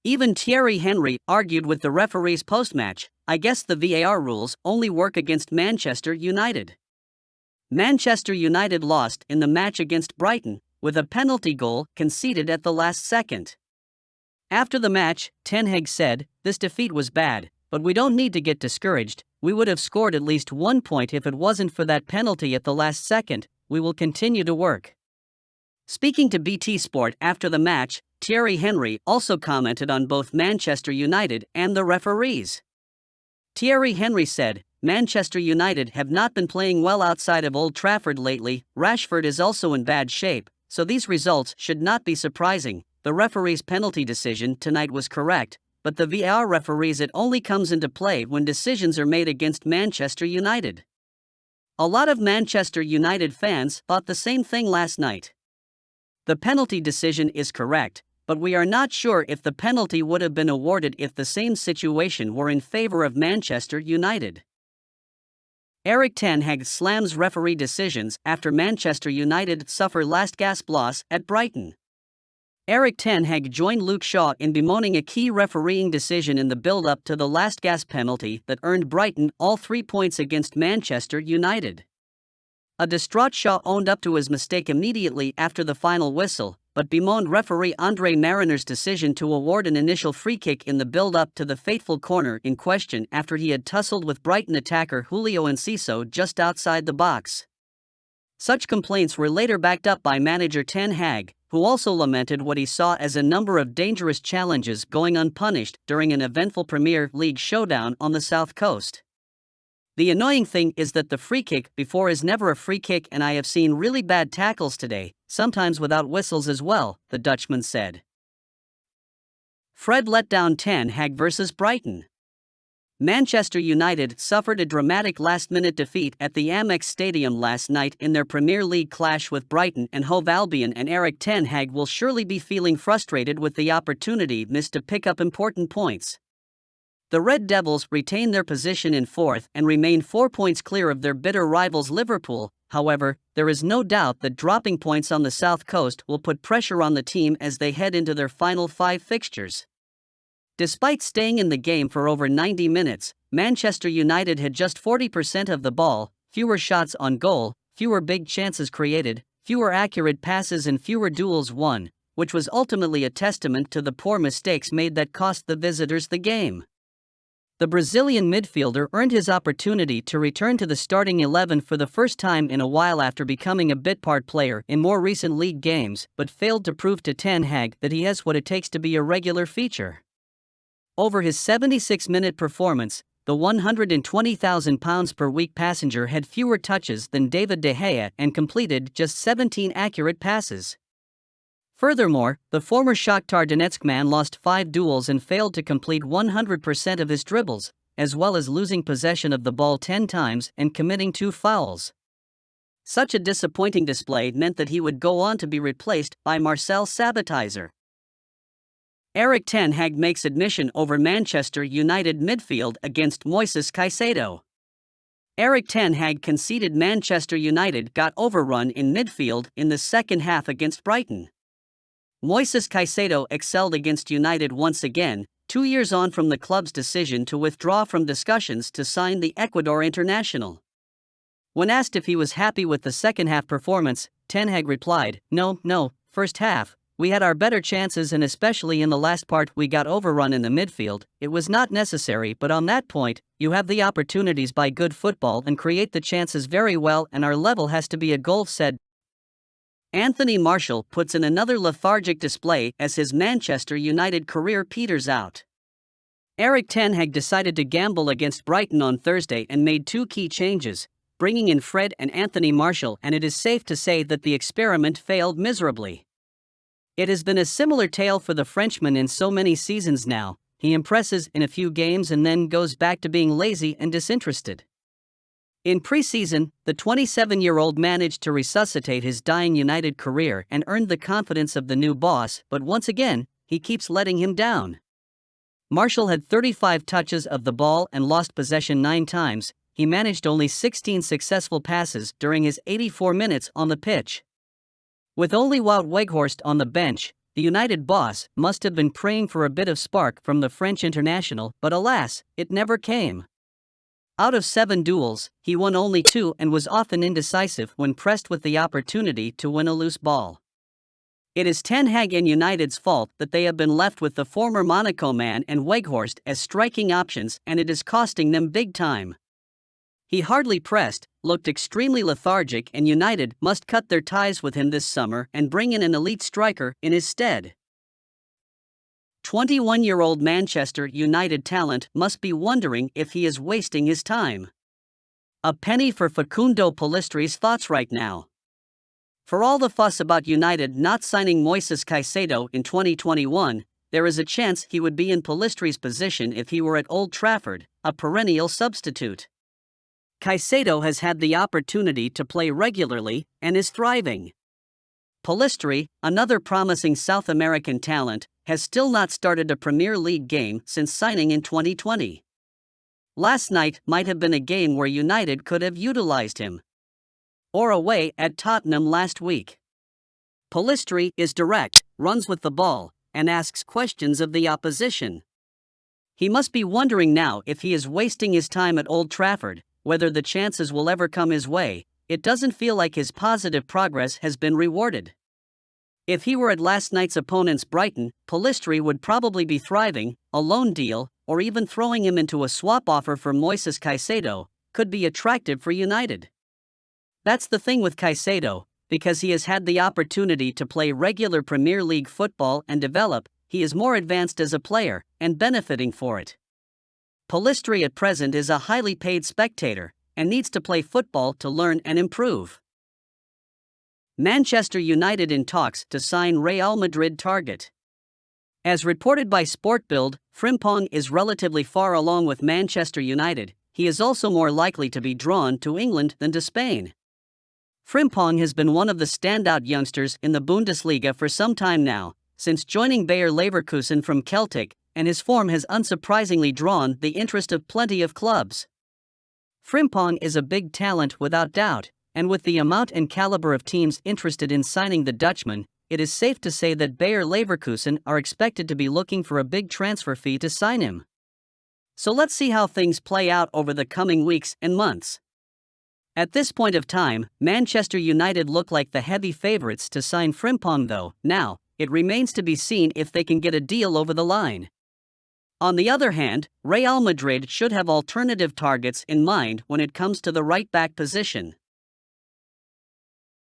Even Thierry Henry argued with the referees post-match, "I guess the VAR rules only work against Manchester United." Manchester United lost in the match against Brighton, with a penalty goal conceded at the last second. After the match, Ten Hag said, "This defeat was bad, but we don't need to get discouraged. We would have scored at least 1 point if it wasn't for that penalty at the last second. We will continue to work." Speaking to BT Sport after the match, Thierry Henry also commented on both Manchester United and the referees. Thierry Henry said, "Manchester United have not been playing well outside of Old Trafford lately. Rashford is also in bad shape, so these results should not be surprising. The referee's penalty decision tonight was correct, but the VAR referees, it only comes into play when decisions are made against Manchester United." A lot of Manchester United fans thought the same thing last night. "The penalty decision is correct, but we are not sure if the penalty would have been awarded if the same situation were in favor of Manchester United." Erik ten Hag slams referee decisions after Manchester United suffer last-gasp loss at Brighton. Erik ten Hag joined Luke Shaw in bemoaning a key refereeing decision in the build-up to the last-gasp penalty that earned Brighton all 3 points against Manchester United. A distraught Shaw owned up to his mistake immediately after the final whistle, but bemoaned referee Andre Mariner's decision to award an initial free kick in the build-up to the fateful corner in question after he had tussled with Brighton attacker Julio Enciso just outside the box. Such complaints were later backed up by manager Ten Hag, who also lamented what he saw as a number of dangerous challenges going unpunished during an eventful Premier League showdown on the South Coast. "The annoying thing is that the free kick before is never a free kick, and I have seen really bad tackles today, sometimes without whistles as well," the Dutchman said. Fred let down Ten Hag versus Brighton. Manchester United suffered a dramatic last-minute defeat at the Amex Stadium last night in their Premier League clash with Brighton and Hove Albion, and Erik ten Hag will surely be feeling frustrated with the opportunity missed to pick up important points. The Red Devils retain their position in fourth and remain 4 points clear of their bitter rivals Liverpool. However, there is no doubt that dropping points on the South Coast will put pressure on the team as they head into their final 5 fixtures. Despite staying in the game for over 90 minutes, Manchester United had just 40% of the ball, fewer shots on goal, fewer big chances created, fewer accurate passes and fewer duels won, which was ultimately a testament to the poor mistakes made that cost the visitors the game. The Brazilian midfielder earned his opportunity to return to the starting 11 for the first time in a while after becoming a bit-part player in more recent league games, but failed to prove to Ten Hag that he has what it takes to be a regular feature. Over his 76-minute performance, the £120,000 per week passenger had fewer touches than David De Gea and completed just 17 accurate passes. Furthermore, the former Shakhtar Donetsk man lost 5 duels and failed to complete 100% of his dribbles, as well as losing possession of the ball 10 times and committing 2 fouls. Such a disappointing display meant that he would go on to be replaced by Marcel Sabitzer. Erik ten Hag makes admission over Manchester United midfield against Moises Caicedo. Erik ten Hag conceded Manchester United got overrun in midfield in the second half against Brighton. Moises Caicedo excelled against United once again, 2 years on from the club's decision to withdraw from discussions to sign the Ecuador international. When asked if he was happy with the second-half performance, Ten Hag replied, No, first half, we had our better chances and especially in the last part we got overrun in the midfield. It was not necessary, but on that point, you have the opportunities by good football and create the chances very well, and our level has to be a goal," said. Anthony Martial puts in another lethargic display as his Manchester United career peters out. Erik ten Hag decided to gamble against Brighton on Thursday and made 2 key changes, bringing in Fred and Anthony Martial, and it is safe to say that the experiment failed miserably. It has been a similar tale for the Frenchman in so many seasons now. He impresses in a few games and then goes back to being lazy and disinterested. In pre-season, the 27-year-old managed to resuscitate his dying United career and earned the confidence of the new boss, but once again, he keeps letting him down. Martial had 35 touches of the ball and lost possession 9 times. He managed only 16 successful passes during his 84 minutes on the pitch. With only Wout Weghorst on the bench, the United boss must have been praying for a bit of spark from the French international, but alas, it never came. Out of 7 duels, he won only 2 and was often indecisive when pressed with the opportunity to win a loose ball. It is Ten Hag and United's fault that they have been left with the former Monaco man and Weghorst as striking options, and it is costing them big time. He hardly pressed, looked extremely lethargic, and United must cut their ties with him this summer and bring in an elite striker in his stead. 21-year-old Manchester United talent must be wondering if he is wasting his time. A penny for Facundo Pellistri's thoughts right now. For all the fuss about United not signing Moises Caicedo in 2021, there is a chance he would be in Pellistri's position if he were at Old Trafford, a perennial substitute. Caicedo has had the opportunity to play regularly and is thriving. Pellistri, another promising South American talent, has still not started a Premier League game since signing in 2020. Last night might have been a game where United could have utilized him. Or away at Tottenham last week. Pellistri is direct, runs with the ball, and asks questions of the opposition. He must be wondering now if he is wasting his time at Old Trafford, whether the chances will ever come his way. It doesn't feel like his positive progress has been rewarded. If he were at last night's opponents Brighton, Pellistri would probably be thriving. A loan deal, or even throwing him into a swap offer for Moises Caicedo, could be attractive for United. That's the thing with Caicedo, because he has had the opportunity to play regular Premier League football and develop, he is more advanced as a player, and benefiting for it. Pellistri at present is a highly paid spectator, and needs to play football to learn and improve. Manchester United in talks to sign Real Madrid target. As reported by Sportbild, Frimpong is relatively far along with Manchester United. He is also more likely to be drawn to England than to Spain. Frimpong has been one of the standout youngsters in the Bundesliga for some time now, since joining Bayer Leverkusen from Celtic, and his form has unsurprisingly drawn the interest of plenty of clubs. Frimpong is a big talent without doubt, and with the amount and caliber of teams interested in signing the Dutchman, it is safe to say that Bayer Leverkusen are expected to be looking for a big transfer fee to sign him. So let's see how things play out over the coming weeks and months. At this point of time, Manchester United look like the heavy favorites to sign Frimpong though. Now, it remains to be seen if they can get a deal over the line. On the other hand, Real Madrid should have alternative targets in mind when it comes to the right-back position.